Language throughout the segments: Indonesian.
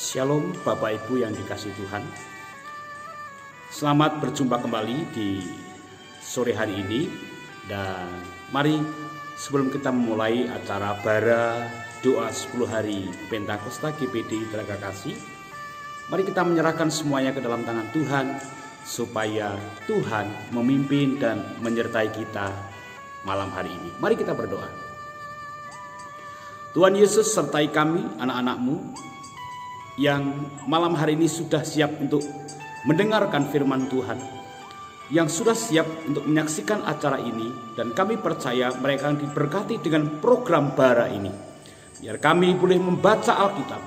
Shalom Bapak Ibu yang dikasihi Tuhan. Selamat berjumpa kembali di sore hari ini. Dan mari sebelum kita memulai acara bara doa 10 hari Pentakosta GPD Telaga Kasih, mari kita menyerahkan semuanya ke dalam tangan Tuhan, supaya Tuhan memimpin dan menyertai kita malam hari ini. Mari kita berdoa. Tuhan Yesus, sertai kami anak-anak-Mu yang malam hari ini sudah siap untuk mendengarkan firman Tuhan, yang sudah siap untuk menyaksikan acara ini, dan kami percaya mereka akan diberkati dengan program bara ini. Biar kami boleh membaca Alkitab,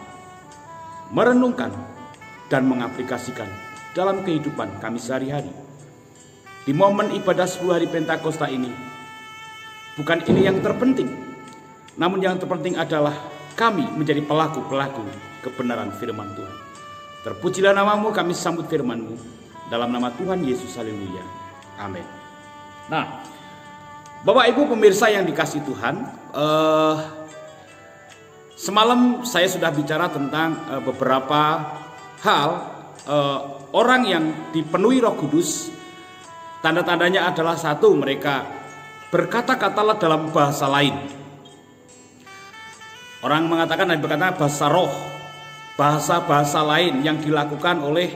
merenungkan dan mengaplikasikan dalam kehidupan kami sehari-hari. Di momen ibadah 10 hari Pentakosta ini, bukan ini yang terpenting, namun yang terpenting adalah kami menjadi pelaku-pelaku kebenaran firman Tuhan. Terpujilah namamu, kami sambut firman-Mu dalam nama Tuhan Yesus, haleluya, amin. Nah, Bapak Ibu pemirsa yang dikasihi Tuhan, semalam saya sudah bicara tentang beberapa hal. Orang yang dipenuhi Roh Kudus, tanda-tandanya adalah satu, mereka berkata-katalah dalam bahasa lain. Orang mengatakan dan berkata bahasa roh, bahasa-bahasa lain yang dilakukan oleh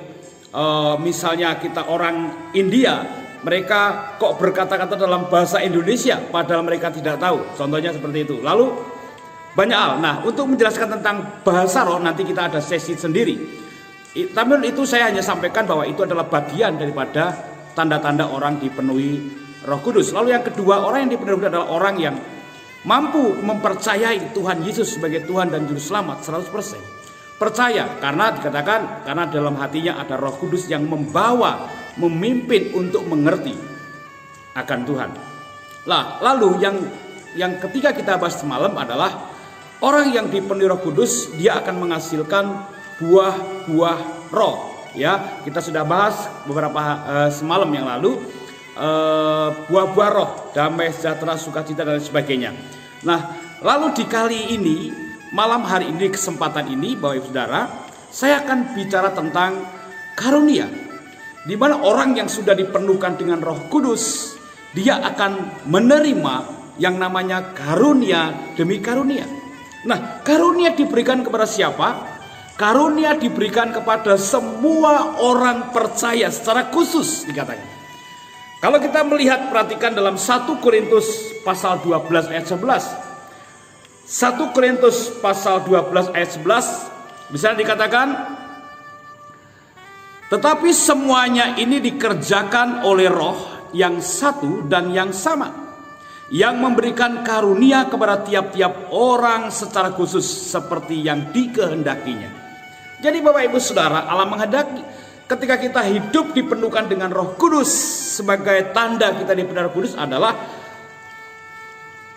misalnya kita orang India, mereka kok berkata-kata dalam bahasa Indonesia padahal mereka tidak tahu. Contohnya seperti itu. Lalu banyak hal. Nah, untuk menjelaskan tentang bahasa roh nanti kita ada sesi sendiri. Tapi itu saya hanya sampaikan bahwa itu adalah bagian daripada tanda-tanda orang dipenuhi Roh Kudus. Lalu yang kedua, orang yang dipenuhi adalah orang yang mampu mempercayai Tuhan Yesus sebagai Tuhan dan Juru Selamat 100%. Percaya karena dikatakan karena dalam hatinya ada Roh Kudus yang membawa, memimpin untuk mengerti akan Tuhan. Lalu yang ketiga kita bahas semalam adalah orang yang dipenuhi Roh Kudus, dia akan menghasilkan buah-buah roh. Ya, kita sudah bahas beberapa semalam yang lalu. Buah-buah roh, damai, sejahtera, sukacita dan sebagainya. Nah, lalu di kali ini, malam hari ini, kesempatan ini, Bapak Ibu Saudara, saya akan bicara tentang karunia, di mana orang yang sudah dipenuhkan dengan Roh Kudus, dia akan menerima yang namanya karunia demi karunia. Nah, karunia diberikan kepada siapa? Karunia diberikan kepada semua orang percaya secara khusus, dikatakan. Kalau kita melihat, perhatikan dalam 1 Korintus pasal 12 ayat 11. 1 Korintus pasal 12 ayat 11 bisa dikatakan, tetapi semuanya ini dikerjakan oleh Roh yang satu dan yang sama, yang memberikan karunia kepada tiap-tiap orang secara khusus seperti yang dikehendakinya. Jadi Bapak Ibu Saudara, Allah menghendaki ketika kita hidup dipenuhkan dengan Roh Kudus, sebagai tanda kita dipenuhi Roh Kudus adalah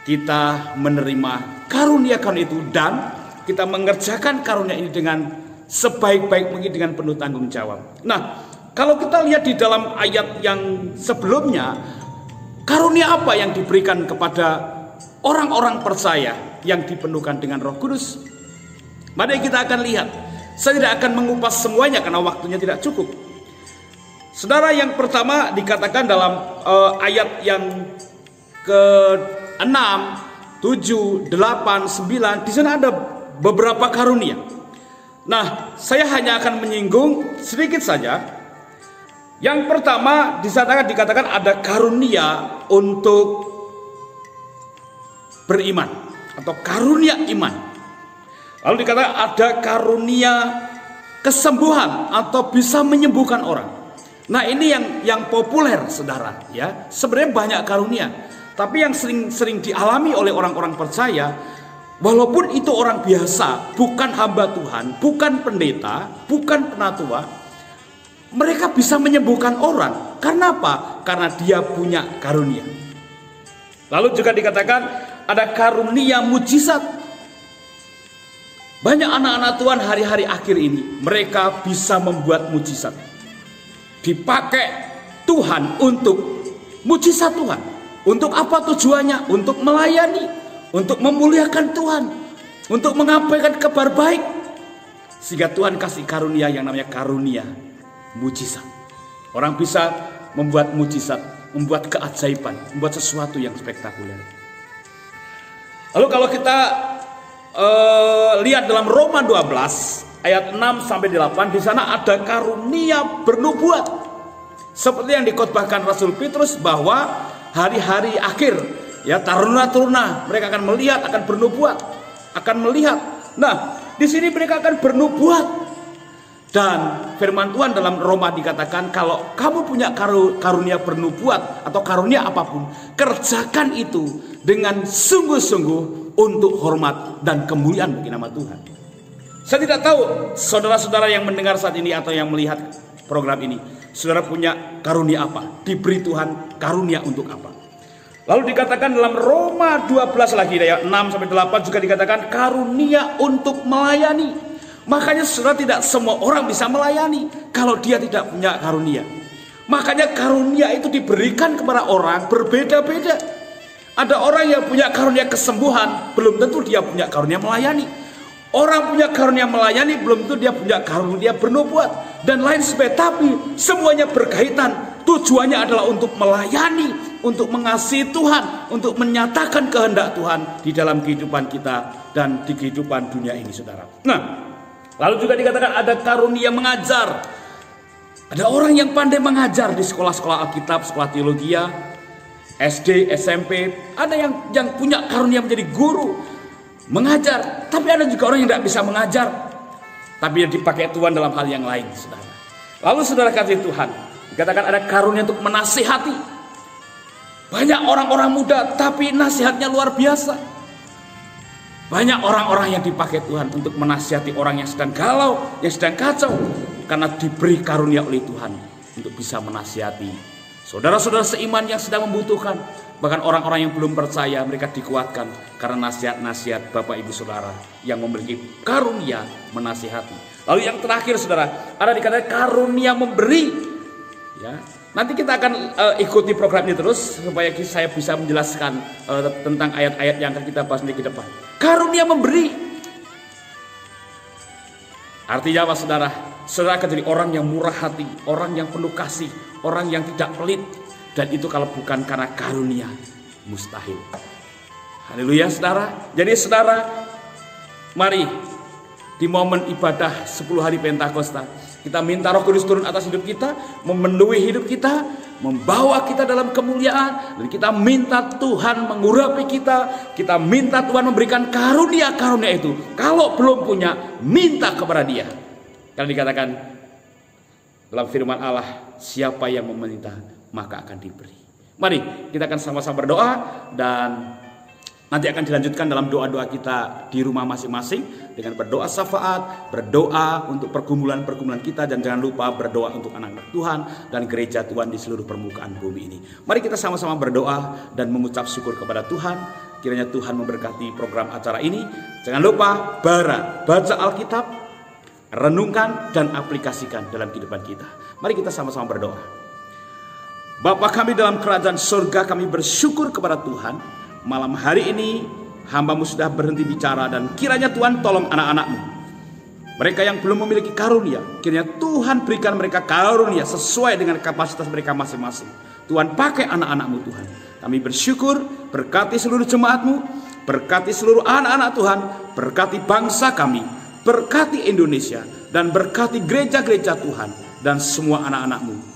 kita menerima karunia-karunia itu dan kita mengerjakan karunia ini dengan sebaik-baik mungkin dengan penuh tanggung jawab. Nah, kalau kita lihat di dalam ayat yang sebelumnya, karunia apa yang diberikan kepada orang-orang percaya yang dipenuhkan dengan Roh Kudus? Mari kita akan lihat. Saya tidak akan mengupas semuanya karena waktunya tidak cukup. Saudara, yang pertama dikatakan dalam ayat yang ke-6, 7, 8, 9, di sana ada beberapa karunia. Nah, saya hanya akan menyinggung sedikit saja. Yang pertama dikatakan ada karunia untuk beriman atau karunia iman. Lalu dikatakan ada karunia kesembuhan atau bisa menyembuhkan orang. Nah, ini yang populer, saudara, ya. Sebenarnya banyak karunia, tapi yang sering dialami oleh orang-orang percaya, walaupun itu orang biasa, bukan hamba Tuhan, bukan pendeta, bukan penatua, mereka bisa menyembuhkan orang. Karena apa? Karena dia punya karunia. Lalu juga dikatakan ada karunia mujizat. Banyak anak-anak Tuhan hari-hari akhir ini, mereka bisa membuat mujizat. Dipakai Tuhan untuk mujizat Tuhan. Untuk apa tujuannya? Untuk melayani, untuk memuliakan Tuhan, untuk menyampaikan kabar baik. Sehingga Tuhan kasih karunia yang namanya karunia mujizat. Orang bisa membuat mujizat, membuat keajaiban, membuat sesuatu yang spektakuler. Lalu kalau kita lihat dalam Roma 12 ayat 6 sampai 8, di sana ada karunia bernubuat. Seperti yang dikotbahkan Rasul Petrus bahwa hari-hari akhir, ya, taruna-taruna mereka akan melihat, akan bernubuat, akan melihat. Nah, di sini mereka akan bernubuat. Dan firman Tuhan dalam Roma dikatakan, kalau kamu punya karunia bernubuat atau karunia apapun, kerjakan itu dengan sungguh-sungguh untuk hormat dan kemuliaan bagi nama Tuhan. Saya tidak tahu saudara-saudara yang mendengar saat ini atau yang melihat program ini, saudara punya karunia apa? Diberi Tuhan karunia untuk apa? Lalu dikatakan dalam Roma 12 lagi ayat 6 sampai 8 juga dikatakan karunia untuk melayani. Makanya saudara, tidak semua orang bisa melayani kalau dia tidak punya karunia. Makanya karunia itu diberikan kepada orang berbeda-beda. Ada orang yang punya karunia kesembuhan, belum tentu dia punya karunia melayani. Orang punya karunia melayani, belum tentu dia punya karunia bernubuat, dan lain sebagainya. Tapi semuanya berkaitan. Tujuannya adalah untuk melayani, untuk mengasihi Tuhan, untuk menyatakan kehendak Tuhan di dalam kehidupan kita dan di kehidupan dunia ini, saudara. Nah, lalu juga dikatakan ada karunia mengajar. Ada orang yang pandai mengajar di sekolah-sekolah Alkitab, sekolah teologi, SD, SMP. Ada yang punya karunia menjadi guru, mengajar. Tapi ada juga orang yang tidak bisa mengajar, tapi yang dipakai Tuhan dalam hal yang lain, saudara. Lalu saudara kasih Tuhan, dikatakan ada karunia untuk menasihati. Banyak orang-orang muda, tapi nasihatnya luar biasa. Banyak orang-orang yang dipakai Tuhan untuk menasihati orang yang sedang galau, yang sedang kacau, karena diberi karunia oleh Tuhan untuk bisa menasihati saudara-saudara seiman yang sedang membutuhkan. Bahkan orang-orang yang belum percaya, mereka dikuatkan karena nasihat-nasihat Bapak Ibu Saudara yang memiliki karunia menasihati. Lalu yang terakhir, saudara, ada dikatakan karunia memberi. Ya, nanti kita akan ikuti program ini terus supaya saya bisa menjelaskan tentang ayat-ayat yang akan kita bahas di depan. Karunia memberi. Artinya apa, saudara? Saudara akan jadi orang yang murah hati, orang yang penuh kasih, orang yang tidak pelit. Dan itu kalau bukan karena karunia, mustahil. Haleluya, saudara. Jadi saudara, mari di momen ibadah 10 hari Pentakosta, kita minta Roh Kudus turun atas hidup kita, memenuhi hidup kita, membawa kita dalam kemuliaan. Dan kita minta Tuhan mengurapi kita, kita minta Tuhan memberikan karunia-karunia itu. Kalau belum punya, minta kepada Dia. Karena dikatakan dalam firman Allah, siapa yang meminta maka akan diberi. Mari kita akan sama-sama berdoa, dan nanti akan dilanjutkan dalam doa-doa kita di rumah masing-masing dengan berdoa syafaat, berdoa untuk pergumulan-pergumulan kita, dan jangan lupa berdoa untuk anak-anak Tuhan dan gereja Tuhan di seluruh permukaan bumi ini. Mari kita sama-sama berdoa dan mengucap syukur kepada Tuhan. Kiranya Tuhan memberkati program acara ini. Jangan lupa baca Alkitab, renungkan dan aplikasikan dalam kehidupan kita. Mari kita sama-sama berdoa. Bapa kami dalam kerajaan surga, kami bersyukur kepada Tuhan. Malam hari ini hamba-Mu sudah berhenti bicara, dan kiranya Tuhan tolong anak-anak-Mu, mereka yang belum memiliki karunia, kiranya Tuhan berikan mereka karunia sesuai dengan kapasitas mereka masing-masing. Tuhan pakai anak-anak-Mu, Tuhan. Kami bersyukur, berkati seluruh jemaat-Mu, berkati seluruh anak-anak Tuhan, berkati bangsa kami, berkati Indonesia, dan berkati gereja-gereja Tuhan dan semua anak-anak-Mu.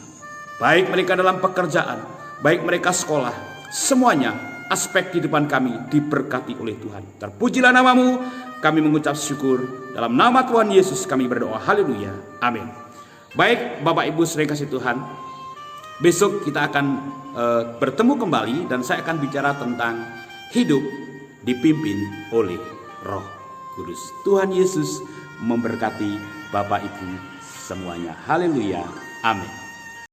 Baik mereka dalam pekerjaan, baik mereka sekolah, semuanya aspek kehidupan kami diberkati oleh Tuhan. Terpujilah nama-Mu, kami mengucap syukur. Dalam nama Tuhan Yesus kami berdoa, haleluya, amin. Baik Bapak Ibu saudara kasih Tuhan, besok kita akan bertemu kembali, dan saya akan bicara tentang hidup dipimpin oleh Roh Kudus. Tuhan Yesus memberkati Bapak Ibu semuanya, haleluya, amin.